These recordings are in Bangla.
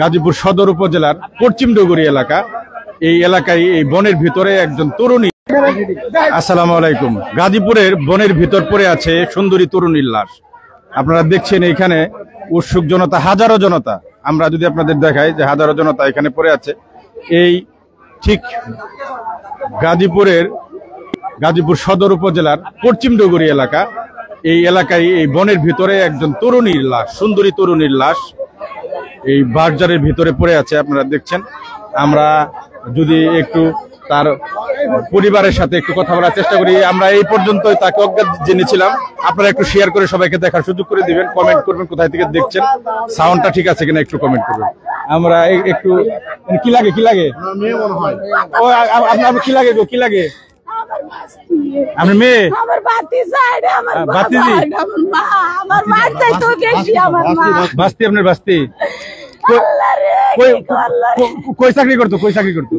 গাজীপুর সদর উপজেলার পশ্চিম ডুগুরি এলাকা। এই এলাকায় এই বনের ভিতরে একজন তরুণী। আসসালামু আলাইকুম। গাজীপুরের বনের ভিতর পড়ে আছে সুন্দরী তরুণীর লাশ। আপনারা দেখছেন এখানে উৎসুক জনতা, হাজারো জনতা। আমরা যদি আপনাদের দেখাই যে হাজারো জনতা এখানে পড়ে আছে। এই ঠিক গাজীপুর সদর উপজেলার পশ্চিম ডুগুরি এলাকা। এই এলাকায় এই বনের ভিতরে একজন তরুণীর লাশ, সুন্দরী তরুণীর লাশ এই বাজারের ভিতরে পড়ে আছে। আপনারা দেখছেন। আমরা যদি একটু তার পরিবারের সাথে একটু কথা বলার চেষ্টা করি। আমরা এই পর্যন্ত তাকে অজ্ঞাত জেনেছিলাম। আপনারা একটু শেয়ার করে সবাইকে দেখার সুযোগ করে দিবেন, কমেন্ট করবেন কোথায় থেকে দেখছেন, সাউন্ডটা ঠিক আছে কিনা একটু কমেন্ট করবেন। আমরা একটু কি লাগে ও আপনার কি লাগে গো, কি লাগে আমার মেয়ে? আমার বাস্তি, আপনার বাস্তি কই চাকরি করতো?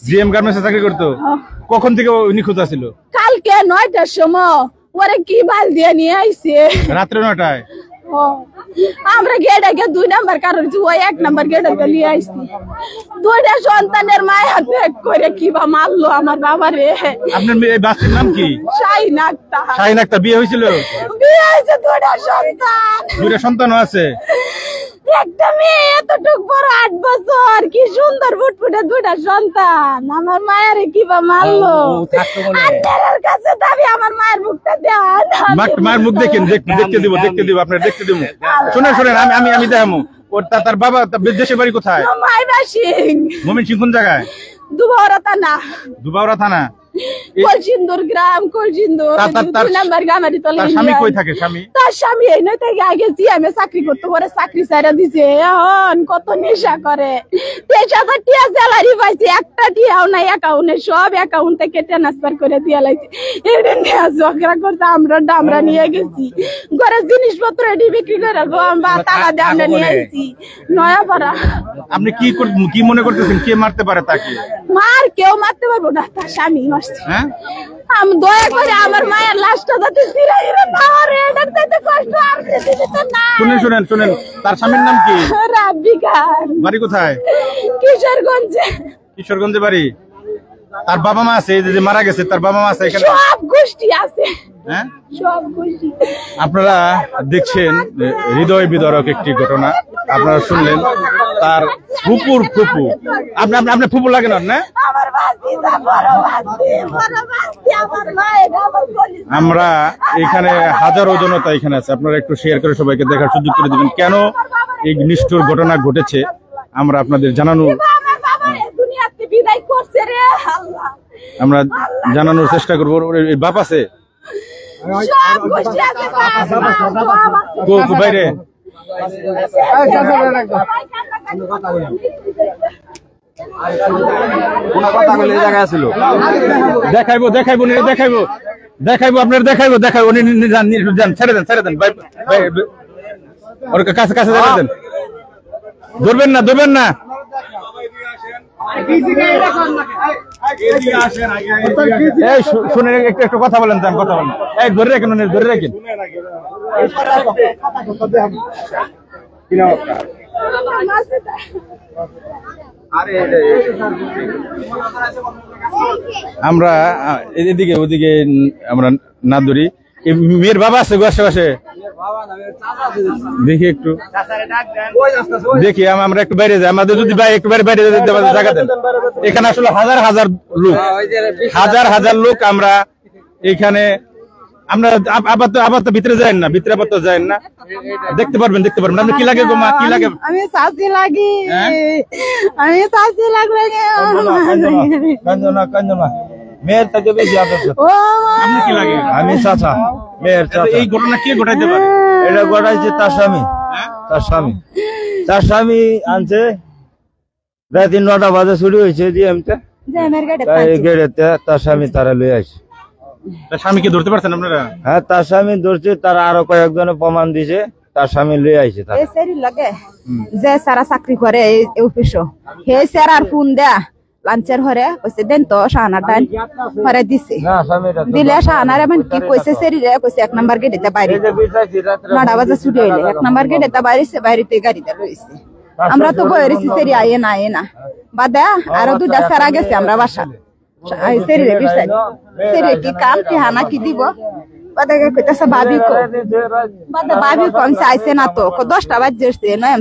জিএম গার্মেন্টসে চাকরি করতো। কখন থেকে নিখোঁজ আছিল? কালকে 9টার সময় ওরে কি মাল দিয়ে নিয়ে আইছে রাত্রে 9টায়। আমরা গেটে 2 নাম্বার কারণ ওই 1 নাম্বার গেটে নিয়ে আইছি। 2টা সন্তানের মায়ের হাতে করে কিবা মারলো আমার বাবা রে। আপনার এই বাচ্চার নাম কি? শাহিন আক্তার। শাহিন আক্তার বিয়ে হয়েছিল? বিয়ে হয়েছে, 2টা সন্তান। 2টা সন্তানও আছে? একটা মেয়ে এতটুক বড় 8 বছর, কি সুন্দর ফুটফুটে 2টা সন্তান। আমার মায়ের কিবা মারলো। আপনার কাছে দাবি আমার মায়ের মুখটা দেন। মায়ের মুখ দেখেন, দেখতে দিব আপনার দেখতে দিব। শুনেন আমি দেখামু। ওর তার বাবা দেশের বাড়ি কোথায়? ময়মনসিংহ। কোন জায়গায়? দুবাউরা থানা। কলসিন্দুর গ্রাম, কলসিন্দুর 2 নাম্বার গামারি তলে। তার স্বামী কই থাকে? তার স্বামী এই নয় থেকে আগে জিএমএ চাকরি করতে, পরে চাকরি ছাড়া দিছে। এখন কত নেশা করে। 23,000 টাকা স্যালারি পাইছে, একটা টিয়াও নাই অ্যাকাউন্টে, সব অ্যাকাউন্ট থেকে ট্রান্সফার করে দিয়ে লাইছে। এটা নিয়ে ঝগড়া করতে আমরা নিয়ে গেছি। ঘরের জিনিসপত্র এটি বিক্রি করে টাকা দিয়ে আমরা নিয়ে আসছি নয়াপাড়া। আপনি কি মনে করতেছেন কে মারতে পারে তাকে? কেউ মারতে পারবো না, তার স্বামী মারছে। আমি দয়া করে আমার মায়ের লাশটা যাতে শুনেন। তার স্বামীর নাম কি? রাব্বি খান। বাড়ি কোথায়? কিশোরগঞ্জে বাড়ি। তার বাবা মা আছে? এই যে মারা গেছে তার বাবা মা আছে এখানে? সব গোষ্ঠী আছে। হ্যাঁ, সব গোষ্ঠী। আপনারা দেখছেন হৃদয় বিদারক একটি ঘটনা। আপনারা শুনলেন তার ফুপু। আপনি ফুপু লাগে না? আমরা এখানে হাজারো জনতা এখানে আছে। আপনারা একটু শেয়ার করে সবাইকে দেখার সুযোগ করে দিবেন কেন এই নিষ্ঠুর ঘটনা ঘটেছে। আমরা আপনাদের জানানোর চেষ্টা করবো। বাপ আছে বাইরে? দেখাইবো আপনার দেখাইবো ছেড়ে দেন ওর কাছে ছেড়ে দেন। ধরবেন না। শুনে একটু কথা বলেন। ধরে রাখেন। আমরা এদিকে ওদিকে আমরা না ধরি। মেয়ের বাবা আছে গো আশেপাশে? দেখি একটু দেখি। আমরা একটু বাইরে যাই। আমাদের যদি একটু বাইরে জায়গা দেন। এখানে আসলে হাজার লোক আমরা এখানে। আমরা আবার তো ভিতরে যাই না, দেখতে পারবেন। আপনি কি লাগে গো মা? কি লাগে? আমি শাশি লাগি। কাঞ্জনা মেয়ের থেকে বেশি আদর। আপনি কি লাগে? আমি চাচা, মেয়ের চাচা। এই ঘটনা কে ঘটাইতে পারে? এটা ঘটাইছে তার স্বামী। আনছে রাত 9টা বাজে ছুটি হয়েছে জিএমতে গেড়েতে। তার স্বামী তারা লই আসে। তার স্বামীকে ধরতে পারছেন আপনারা? হ্যাঁ, তার স্বামী ধরছে। তার আরো কয়েকজনে প্রমাণ দিছে। তার স্বামী লই আইছে। যে সারা চাকরি করে অফিসও, হে স্যার আর ফোন দেয়া লাঞ্চের হরে কইছে দেন তো শাহানার ডান হরে দিছে। দিলে শাহানার এমন কি কইছে সেরিরে কইছে 1 নাম্বার গেটেতে বাইরে 9টা বাজে ছুটি হইলে 1 নাম্বার গেটেতে বাইরেতে গাড়িতে লইছে। আমরা তো বইরেছি সেরি আয়ে না বাদা আরো দুটা সারা গেছে আমরা বাসা সেরি রে বিছাই সেরি কি কাম কি হানা কি দিব বাদা কইতাছে ভাবি কো বাদা ভাবি কো আমি আইছে না তো 10টা বাজছে নয়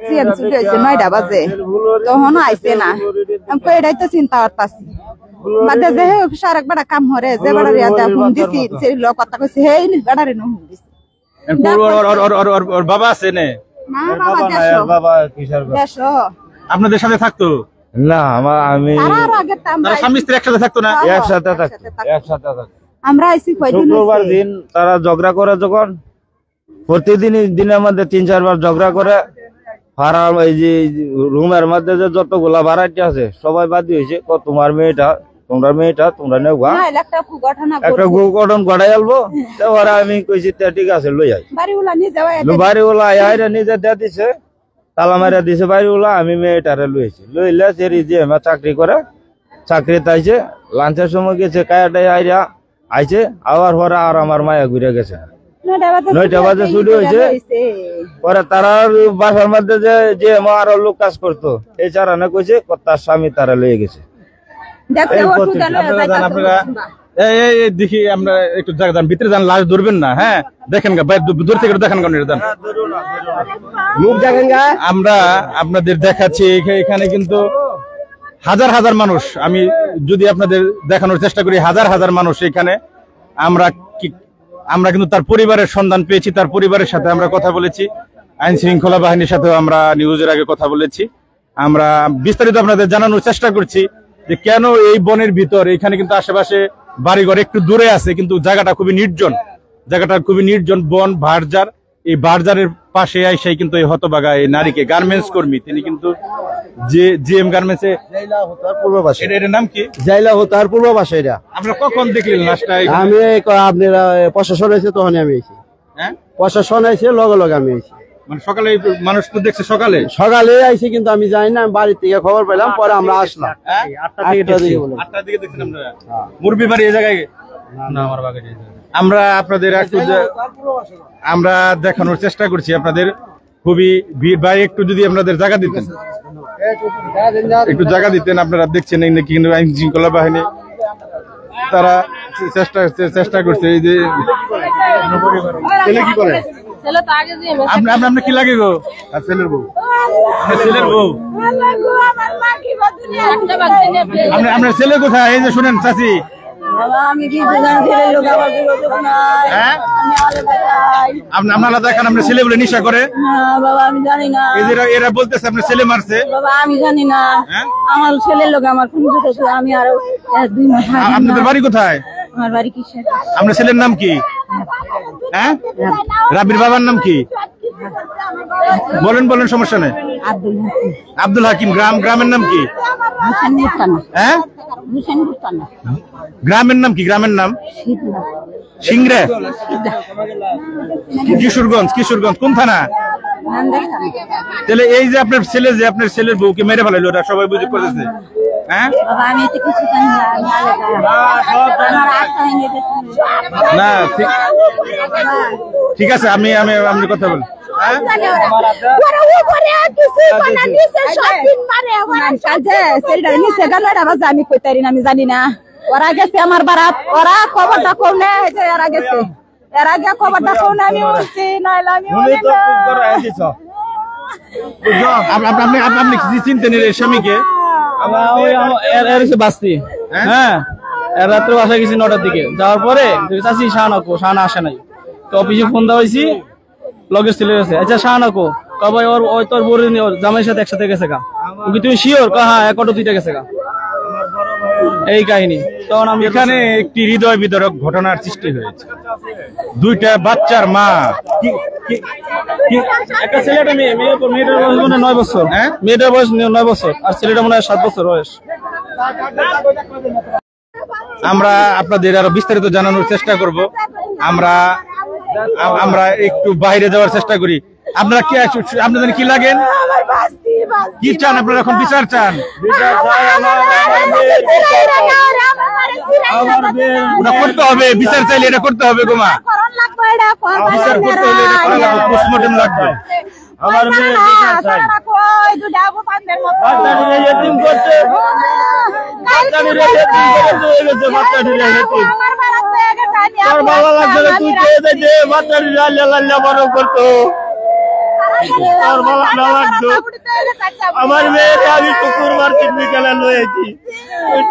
সিএম ছুটি হইছে 9টা বাজে তখন আইছে না আমি কই এটাই তো চিন্তা করতাছি বাদা যে সারাক বড় কাম হরে যে বড় রিয়াদা ফোন দিছি সেরি লোক কথা কইছে হেই নি বড়ারে নো ফোন দিছি ওর বাবা আছে নে না বাবা দেশো আপনাদের সাথে থাকতো না আমি তার আগে তারা স্বামী স্ত্রী একসাথে থাকতো না একসাথে থাকতো আমরা আইছি কয়দিন শুক্রবার দিন তারা ঝগড়া করে যখন প্রতিদিন দিনের মধ্যে 3-4 বার ঝগড়া করে ভাড়া এই যে রুমের মধ্যে যে যতগুলা ভাড়াটি আছে সবাই বাদী হয়েছে তোমার মেয়েটা তোমরা নেও গা একটা ঘটন ঘটাই আলবো ওরা আমি কইছি ঠিক আছে লই আই বাড়িওয়ালা আইরা নিজে দিয়ে দিছে তালা মারা দিছে বাড়িওয়ালা আমি মেয়েটারে লইছি লইলে সেরি যে আমার চাকরি করে চাকরিতে আইছে লাঞ্চের সময় গেছে কায়াটাই আইরা আইছে আবার পরে আর আমার মায়া ঘুরে গেছে 9টা বাজে ছুটি হয়েছে পরে তারা বাসার মধ্যে যে আরো লোক কাজ করতো এই চারানে কইছে তার স্বামী তারা লয়ে গেছে আপনারা দেখি আমরা একটু জায়গা যান ভিতরে যান লাশ ধরবেন না হ্যাঁ দেখেন দূর থেকে দেখেন মুখ দেখেন আমরা আপনাদের দেখাচ্ছি এখানে কিন্তু হাজার হাজার মানুষ আমি যদি আপনাদের দেখানোর চেষ্টা করি হাজার হাজার মানুষ এখানে আমরা কিন্তু তার পরিবারের সন্ধান পেয়েছি তার পরিবারের সাথে আমরা কথা বলেছি আইন শৃঙ্খলা বাহিনীর সাথেও আমরা নিউজের আগে কথা বলেছি আমরা বিস্তারিত আপনাদের জানানোর চেষ্টা করছি যে কেন এই বনের ভিতর এখানে কিন্তু আশেপাশে বাড়িঘর একটু দূরে আছে কিন্তু জায়গাটা খুবই নির্জন বন ভারজার এই ভারজারের পাশে আইসাই কিন্তু এই হতভাগা এই নারীকে গার্মেন্টস কর্মী তিনি কিন্তু জিএম গার্মেন্টস পূর্ব পাশে এটার নাম কি জাইলা হতার পূর্ব পাশে এটা আপনারা কখন দেখলেন লাশটা আমি আপনারা প্রশাসন আছে তখন আমি আইছি হ্যাঁ প্রশাসন আছে লগে আমি আইছি মানে সকালে মানুষ তো দেখছে সকালে আইছি কিন্তু আমি জানি না আমি বাড়ি থেকে খবর পেলাম পরে আমরা আসলাম 8টার দিকে দেখছেন আপনারা মুরবি বাড়ি এই জায়গায় না আমার বাগে আমরা আপনাদের আমরা দেখানোর চেষ্টা করছি আপনাদের খুবই ভিড় ভাই একটু যদি আপনাদের জায়গা দিতেন আপনারা দেখছেন কিন্তু আইন শৃঙ্খলা বাহিনী তারা চেষ্টা করছে এই যে ছেলে কি করে আপনার কি লাগে গো ছেলের বউ আপনার ছেলে কোথায় এই যে শুনেন চাচি আপনারা দেখেন আপনার ছেলে বলে নেশা করে এরা বলতেছে আপনার ছেলে মারছে আমি জানি না আমার ছেলের লোক আমার আমি আরো 2 মাস আপনাদের বাড়ি কোথায় আমার বাড়ি কিসের আপনার ছেলের নাম কি হ্যাঁ রাবির বাবার নাম কি বলেন সমস্যা নেই আব্দুল হাকিম গ্রামের নাম কি হ্যাঁ গ্রামের নাম সিংড়া কিশোরগঞ্জ কোন থানা তাহলে এই যে আপনার ছেলের বউকে মেরে ফেলাইলো ওরা সবাই বুঝে করতেছে হ্যাঁ না ঠিক আছে আমি কথা বলি আমি কইতারি না আমি জানি না ওরা গেছে আমার বারাত ওরা খবরটা কমনে এরা গেছে এর আগে খবরটা কমনে আমি বলছি নাইলে আমি আপনি কি চিনতেন এর স্বামীকে বাস্তি হ্যাঁ রাত্রে বাসা গেছি 9টার দিকে যাওয়ার পরে চাষি শাহানা আসে নাই তো অফিসে ফোন দেওয়া হয়েছি লগের ছেলে গেছে আচ্ছা শাহানাকো কবাই ওই তোর বোর জামাইয়ের সাথে একসাথে গেছে গা তুমি শিওর হ্যাঁ 1-2টা গেছে গা এই কাহিনী তখন আমি এখানে একটি হৃদয় বিদারক ঘটনার সৃষ্টি হয়েছে 2টা বাচ্চার মা একটা ছেলেটা মেয়েটার বয়স মনে 9 বছর হ্যাঁ মেয়েটার বয়স 9 বছর আর ছেলেটা মনে হয় 7 বছর বয়স আমরা আপনাদের আরো বিস্তারিত জানানোর চেষ্টা করব আমরা একটু বাইরে যাওয়ার চেষ্টা করি আপনারা কি আপনাদের কি লাগেন কি চান আপনারা এখন বিচার চান ওটা করতে হবে বিচার চাইলে এটা করতে হবে গোমা বিচার করতে হলে পোস্টমর্টম লাগবে আমার মেয়ে বিচার চাই। বাচ্চাটিরে এতিম করছে, বাচ্চাটিরে এতিম করে চলে গেছে, বাচ্চাটিরে এতিম। তোর বাবা লাগছে না, তুই চেয়ে দে যে বাচ্চাটিরে আল্লাহ আল্লাহ বড় করতো। তোর বাবা না লাগতো। আমার মেয়েকে আমি শুক্রবার বিকেলে লয়েছি,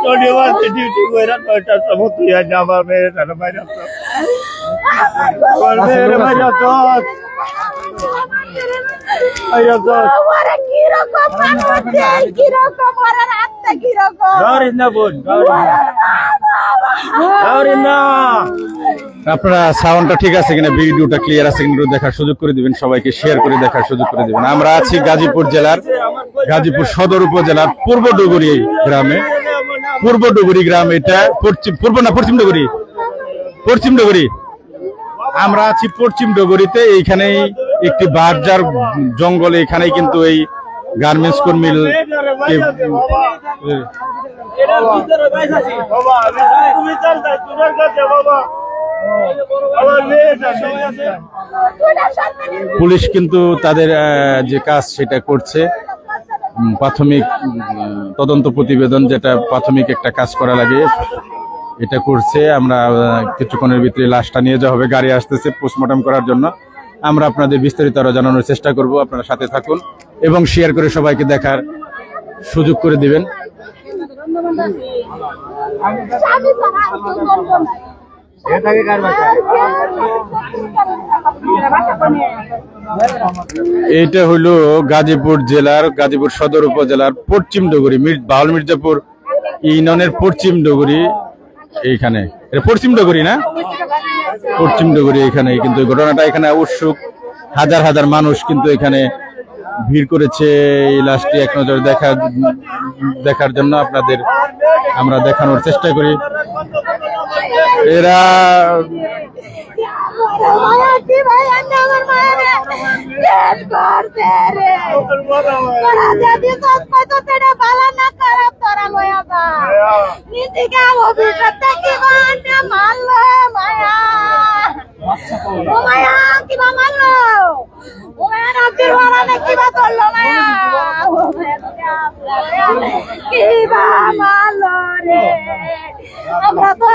শনিবার ডিউটি করে 9টার সময় তুই আজ আমার মেয়ের বাইরে আসতো। আমার মেয়ের বাইরে আসতো। আপনারা সাউন্ডটা ঠিক আছে কিনা, ভিডিওটা ক্লিয়ার আছে কিনা দেখার সুযোগ করে দিবেন, সবাইকে শেয়ার করে দেখার সুযোগ করে দিবেন। আমরা আছি গাজীপুর জেলার গাজীপুর সদর উপজেলার পূর্ব ডুগুরি গ্রামে। পূর্ব ডুগুরি গ্রাম, এটা পশ্চিম ডুগুরি। আমরা আছি পশ্চিম ডুগুরিতে। এইখানেই একটি বাজার জঙ্গলে, এখানেই কিন্তু এই গার্মেন্টস কর্মী পুলিশ কিন্তু তাদের যে কাজ সেটা করছে। প্রাথমিক তদন্ত প্রতিবেদন, যেটা প্রাথমিক একটা কাজ করা লাগে, এটা করছে। আমরা কিছুক্ষণের ভিতরে লাশটা নিয়ে যাওয়া হবে, গাড়ি আসতেছে পোস্টমর্টম করার জন্য। আমরা আপনাদের বিস্তারিত আরো জানানোর চেষ্টা করব। আপনারা সাথে থাকুন এবং শেয়ার করে সবাইকে দেখার সুযোগ করে দিবেন। এইটা হলো গাজীপুর জেলার গাজীপুর সদর উপজেলার পশ্চিম ডুগুরি বাউল মির্জাপুর ইউনিয়নের পশ্চিম ডুগুরি। এইখানে পশ্চিম ডুগুরি না, পশ্চিম ডুগুরি। এখানে কিন্তু ঘটনাটা, এখানে উৎসুক হাজার হাজার মানুষ কিন্তু এখানে ভিড় করেছে এই লাশটি এক নজর দেখার জন্য। আপনাদের আমরা দেখানোর চেষ্টা করি। এরা আমরা তো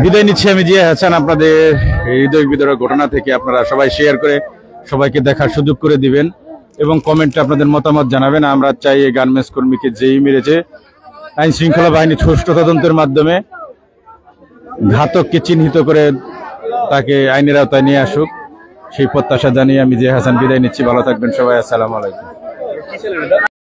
বিদায় নিচ্ছি আমি জিয়া হাসান আপনাদের হৃদয় বিদারক ঘটনা থেকে। আপনারা সবাই শেয়ার করে সবাইকে দেখার সুযোগ করে দিবেন এবং কমেন্টে আপনাদের মতামত জানাবেন। আমরা চাই এই গার্মেন্টস কর্মীকে যেই মেরেছে আইন শৃঙ্খলা বাহিনী সুষ্ঠু তদন্তের মাধ্যমে ঘাতককে চিহ্নিত করে তাকে আইনের আওতায় নিয়ে আসুক, সেই প্রত্যাশা জানিয়ে আমি জিয়া হাসান বিদায় নিচ্ছি। ভালো থাকবেন সবাই। আসসালামু আলাইকুম।